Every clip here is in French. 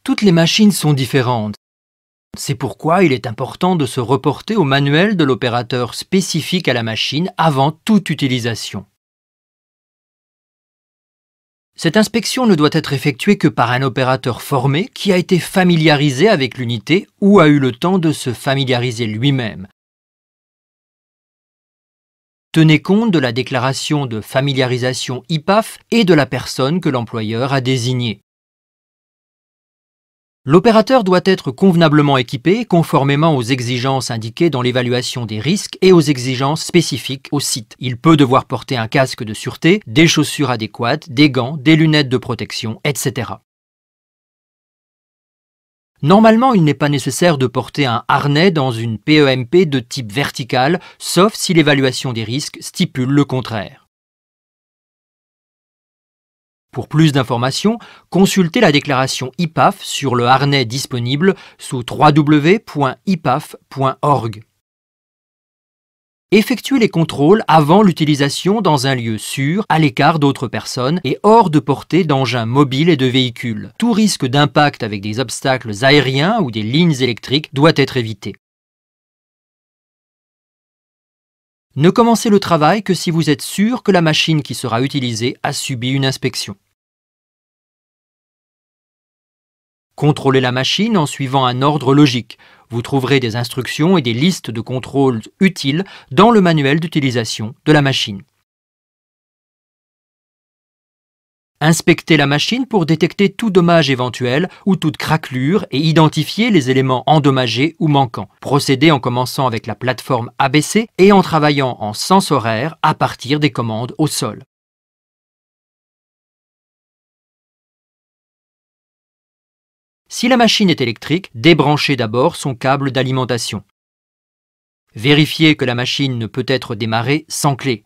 Toutes les machines sont différentes. C'est pourquoi il est important de se reporter au manuel de l'opérateur spécifique à la machine avant toute utilisation. Cette inspection ne doit être effectuée que par un opérateur formé qui a été familiarisé avec l'unité ou a eu le temps de se familiariser lui-même. Tenez compte de la déclaration de familiarisation IPAF et de la personne que l'employeur a désignée. L'opérateur doit être convenablement équipé conformément aux exigences indiquées dans l'évaluation des risques et aux exigences spécifiques au site. Il peut devoir porter un casque de sûreté, des chaussures adéquates, des gants, des lunettes de protection, etc. Normalement, il n'est pas nécessaire de porter un harnais dans une PEMP de type vertical, sauf si l'évaluation des risques stipule le contraire. Pour plus d'informations, consultez la déclaration IPAF sur le harnais disponible sous www.ipaf.org. Effectuez les contrôles avant l'utilisation dans un lieu sûr, à l'écart d'autres personnes et hors de portée d'engins mobiles et de véhicules. Tout risque d'impact avec des obstacles aériens ou des lignes électriques doit être évité. Ne commencez le travail que si vous êtes sûr que la machine qui sera utilisée a subi une inspection. Contrôlez la machine en suivant un ordre logique. Vous trouverez des instructions et des listes de contrôles utiles dans le manuel d'utilisation de la machine. Inspectez la machine pour détecter tout dommage éventuel ou toute craquelure et identifier les éléments endommagés ou manquants. Procédez en commençant avec la plateforme ABC et en travaillant en sens horaire à partir des commandes au sol. Si la machine est électrique, débranchez d'abord son câble d'alimentation. Vérifiez que la machine ne peut être démarrée sans clé.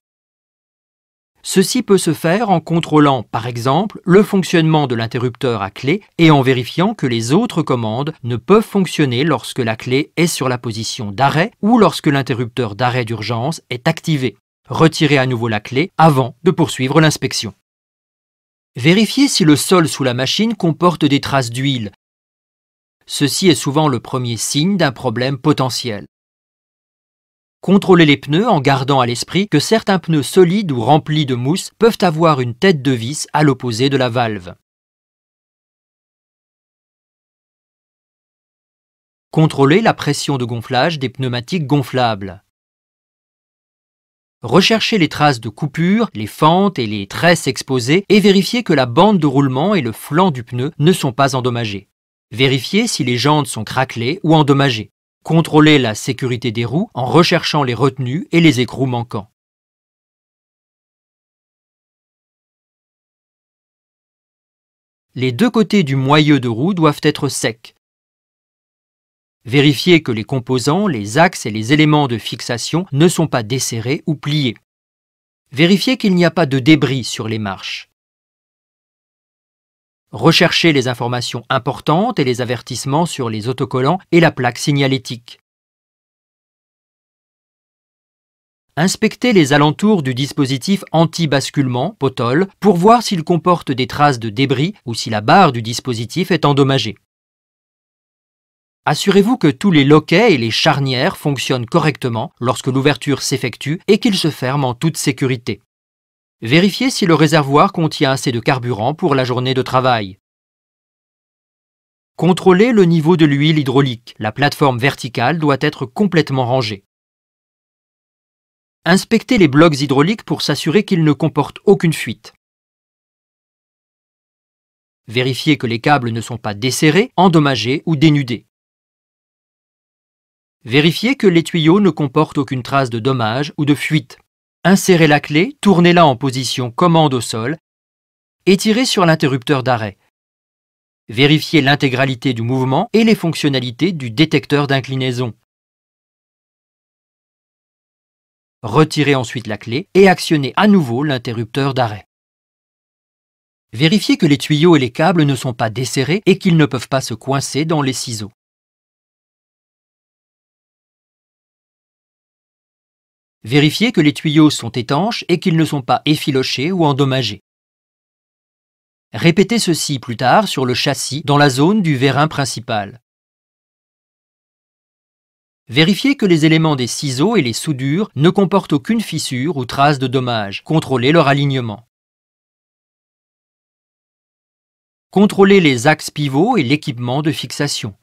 Ceci peut se faire en contrôlant, par exemple, le fonctionnement de l'interrupteur à clé et en vérifiant que les autres commandes ne peuvent fonctionner lorsque la clé est sur la position d'arrêt ou lorsque l'interrupteur d'arrêt d'urgence est activé. Retirez à nouveau la clé avant de poursuivre l'inspection. Vérifiez si le sol sous la machine comporte des traces d'huile. Ceci est souvent le premier signe d'un problème potentiel. Contrôlez les pneus en gardant à l'esprit que certains pneus solides ou remplis de mousse peuvent avoir une tête de vis à l'opposé de la valve. Contrôlez la pression de gonflage des pneumatiques gonflables. Recherchez les traces de coupure, les fentes et les tresses exposées et vérifiez que la bande de roulement et le flanc du pneu ne sont pas endommagés. Vérifiez si les jantes sont craquelées ou endommagées. Contrôlez la sécurité des roues en recherchant les retenues et les écrous manquants. Les deux côtés du moyeu de roue doivent être secs. Vérifiez que les composants, les axes et les éléments de fixation ne sont pas desserrés ou pliés. Vérifiez qu'il n'y a pas de débris sur les marches. Recherchez les informations importantes et les avertissements sur les autocollants et la plaque signalétique. Inspectez les alentours du dispositif anti-basculement, potole, pour voir s'il comporte des traces de débris ou si la barre du dispositif est endommagée. Assurez-vous que tous les loquets et les charnières fonctionnent correctement lorsque l'ouverture s'effectue et qu'ils se ferment en toute sécurité. Vérifiez si le réservoir contient assez de carburant pour la journée de travail. Contrôlez le niveau de l'huile hydraulique. La plateforme verticale doit être complètement rangée. Inspectez les blocs hydrauliques pour s'assurer qu'ils ne comportent aucune fuite. Vérifiez que les câbles ne sont pas desserrés, endommagés ou dénudés. Vérifiez que les tuyaux ne comportent aucune trace de dommage ou de fuite. Insérez la clé, tournez-la en position commande au sol et tirez sur l'interrupteur d'arrêt. Vérifiez l'intégralité du mouvement et les fonctionnalités du détecteur d'inclinaison. Retirez ensuite la clé et actionnez à nouveau l'interrupteur d'arrêt. Vérifiez que les tuyaux et les câbles ne sont pas desserrés et qu'ils ne peuvent pas se coincer dans les ciseaux. Vérifiez que les tuyaux sont étanches et qu'ils ne sont pas effilochés ou endommagés. Répétez ceci plus tard sur le châssis dans la zone du vérin principal. Vérifiez que les éléments des ciseaux et les soudures ne comportent aucune fissure ou trace de dommage. Contrôlez leur alignement. Contrôlez les axes pivots et l'équipement de fixation.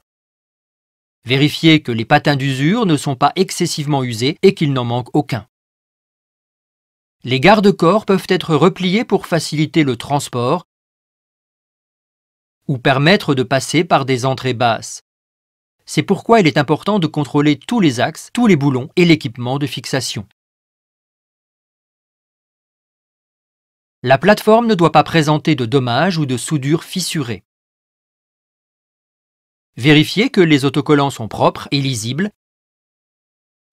Vérifiez que les patins d'usure ne sont pas excessivement usés et qu'il n'en manque aucun. Les garde-corps peuvent être repliés pour faciliter le transport ou permettre de passer par des entrées basses. C'est pourquoi il est important de contrôler tous les axes, tous les boulons et l'équipement de fixation. La plateforme ne doit pas présenter de dommages ou de soudures fissurées. Vérifiez que les autocollants sont propres et lisibles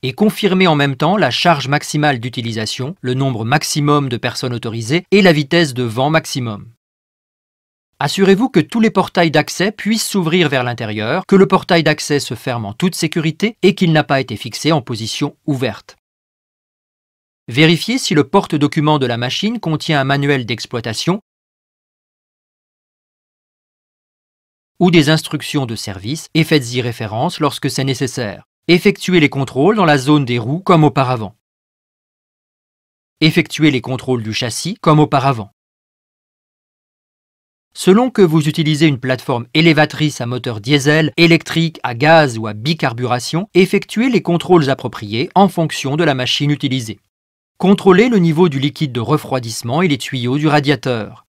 et confirmez en même temps la charge maximale d'utilisation, le nombre maximum de personnes autorisées et la vitesse de vent maximum. Assurez-vous que tous les portails d'accès puissent s'ouvrir vers l'intérieur, que le portail d'accès se ferme en toute sécurité et qu'il n'a pas été fixé en position ouverte. Vérifiez si le porte-document de la machine contient un manuel d'exploitation ou des instructions de service et faites-y référence lorsque c'est nécessaire. Effectuez les contrôles dans la zone des roues comme auparavant. Effectuez les contrôles du châssis comme auparavant. Selon que vous utilisez une plateforme élévatrice à moteur diesel, électrique, à gaz ou à bicarburation, effectuez les contrôles appropriés en fonction de la machine utilisée. Contrôlez le niveau du liquide de refroidissement et les tuyaux du radiateur.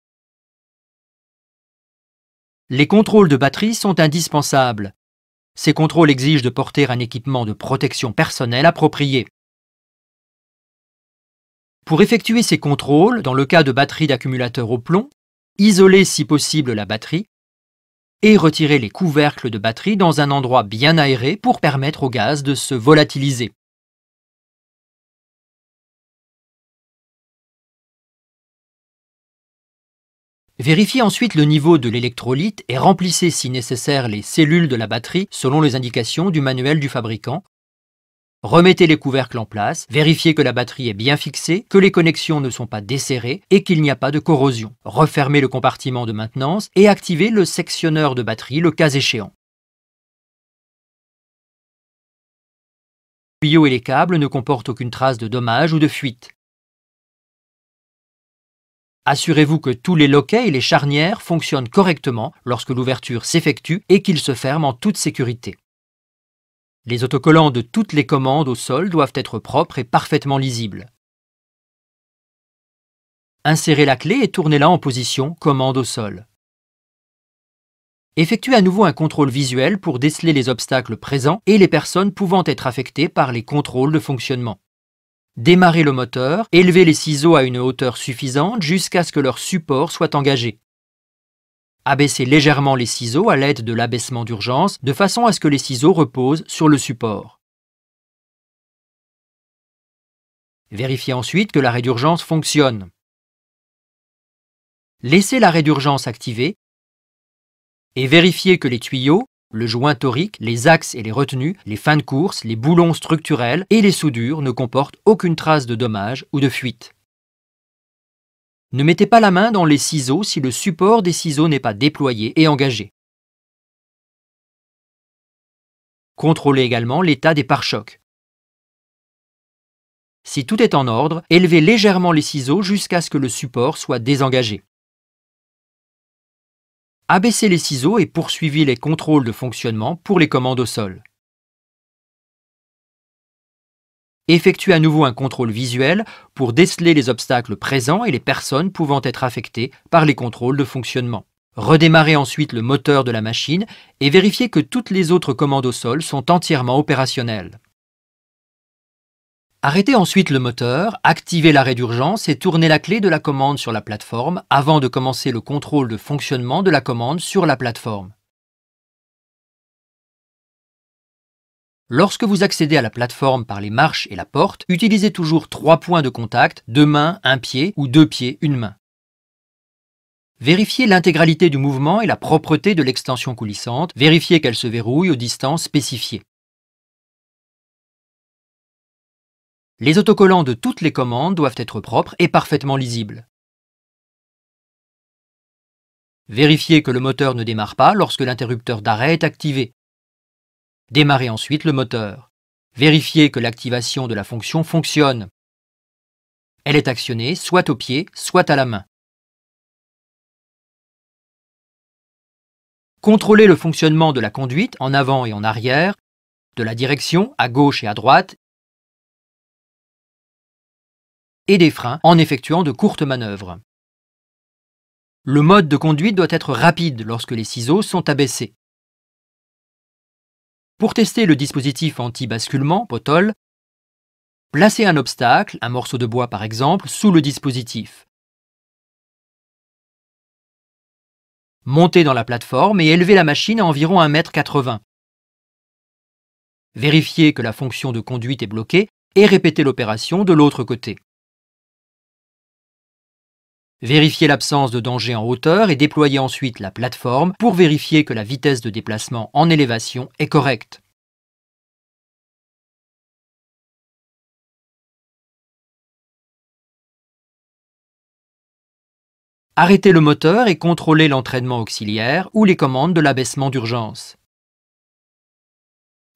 Les contrôles de batterie sont indispensables. Ces contrôles exigent de porter un équipement de protection personnelle approprié. Pour effectuer ces contrôles, dans le cas de batterie d'accumulateur au plomb, isolez si possible la batterie et retirez les couvercles de batterie dans un endroit bien aéré pour permettre au gaz de se volatiliser. Vérifiez ensuite le niveau de l'électrolyte et remplissez si nécessaire les cellules de la batterie selon les indications du manuel du fabricant. Remettez les couvercles en place, vérifiez que la batterie est bien fixée, que les connexions ne sont pas desserrées et qu'il n'y a pas de corrosion. Refermez le compartiment de maintenance et activez le sectionneur de batterie le cas échéant. Les tuyaux et les câbles ne comportent aucune trace de dommage ou de fuite. Assurez-vous que tous les loquets et les charnières fonctionnent correctement lorsque l'ouverture s'effectue et qu'ils se ferment en toute sécurité. Les autocollants de toutes les commandes au sol doivent être propres et parfaitement lisibles. Insérez la clé et tournez-la en position commande au sol. Effectuez à nouveau un contrôle visuel pour déceler les obstacles présents et les personnes pouvant être affectées par les contrôles de fonctionnement. Démarrez le moteur, élevez les ciseaux à une hauteur suffisante jusqu'à ce que leur support soit engagé. Abaissez légèrement les ciseaux à l'aide de l'abaissement d'urgence, de façon à ce que les ciseaux reposent sur le support. Vérifiez ensuite que l'arrêt d'urgence fonctionne. Laissez l'arrêt d'urgence activé et vérifiez que les tuyaux, le joint torique, les axes et les retenues, les fins de course, les boulons structurels et les soudures ne comportent aucune trace de dommage ou de fuite. Ne mettez pas la main dans les ciseaux si le support des ciseaux n'est pas déployé et engagé. Contrôlez également l'état des pare-chocs. Si tout est en ordre, élevez légèrement les ciseaux jusqu'à ce que le support soit désengagé. Abaissez les ciseaux et poursuivez les contrôles de fonctionnement pour les commandes au sol. Effectuez à nouveau un contrôle visuel pour déceler les obstacles présents et les personnes pouvant être affectées par les contrôles de fonctionnement. Redémarrez ensuite le moteur de la machine et vérifiez que toutes les autres commandes au sol sont entièrement opérationnelles. Arrêtez ensuite le moteur, activez l'arrêt d'urgence et tournez la clé de la commande sur la plateforme avant de commencer le contrôle de fonctionnement de la commande sur la plateforme. Lorsque vous accédez à la plateforme par les marches et la porte, utilisez toujours 3 points de contact, 2 mains, un pied ou 2 pieds, une main. Vérifiez l'intégralité du mouvement et la propreté de l'extension coulissante, vérifiez qu'elle se verrouille aux distances spécifiées. Les autocollants de toutes les commandes doivent être propres et parfaitement lisibles. Vérifiez que le moteur ne démarre pas lorsque l'interrupteur d'arrêt est activé. Démarrez ensuite le moteur. Vérifiez que l'activation de la fonction fonctionne. Elle est actionnée soit au pied, soit à la main. Contrôlez le fonctionnement de la conduite en avant et en arrière, de la direction à gauche et à droite, et des freins en effectuant de courtes manœuvres. Le mode de conduite doit être rapide lorsque les ciseaux sont abaissés. Pour tester le dispositif anti-basculement, POTOL, placez un obstacle, un morceau de bois par exemple, sous le dispositif. Montez dans la plateforme et élevez la machine à environ 1,80 m. Vérifiez que la fonction de conduite est bloquée et répétez l'opération de l'autre côté. Vérifiez l'absence de danger en hauteur et déployez ensuite la plateforme pour vérifier que la vitesse de déplacement en élévation est correcte. Arrêtez le moteur et contrôlez l'entraînement auxiliaire ou les commandes de l'abaissement d'urgence.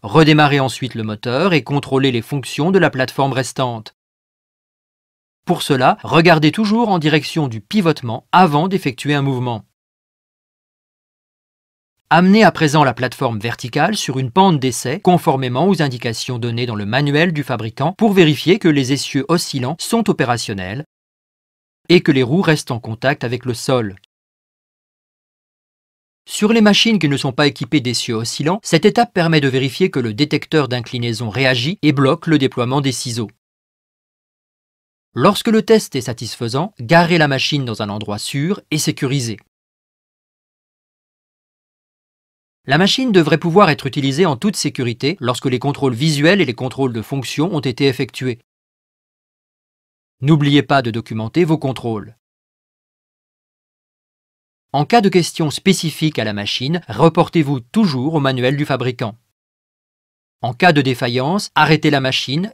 Redémarrez ensuite le moteur et contrôlez les fonctions de la plateforme restante. Pour cela, regardez toujours en direction du pivotement avant d'effectuer un mouvement. Amenez à présent la plateforme verticale sur une pente d'essai conformément aux indications données dans le manuel du fabricant pour vérifier que les essieux oscillants sont opérationnels et que les roues restent en contact avec le sol. Sur les machines qui ne sont pas équipées d'essieux oscillants, cette étape permet de vérifier que le détecteur d'inclinaison réagit et bloque le déploiement des ciseaux. Lorsque le test est satisfaisant, garez la machine dans un endroit sûr et sécurisé. La machine devrait pouvoir être utilisée en toute sécurité lorsque les contrôles visuels et les contrôles de fonction ont été effectués. N'oubliez pas de documenter vos contrôles. En cas de questions spécifiques à la machine, reportez-vous toujours au manuel du fabricant. En cas de défaillance, arrêtez la machine,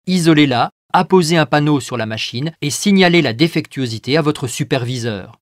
isolez-la, apposez un panneau sur la machine et signalez la défectuosité à votre superviseur.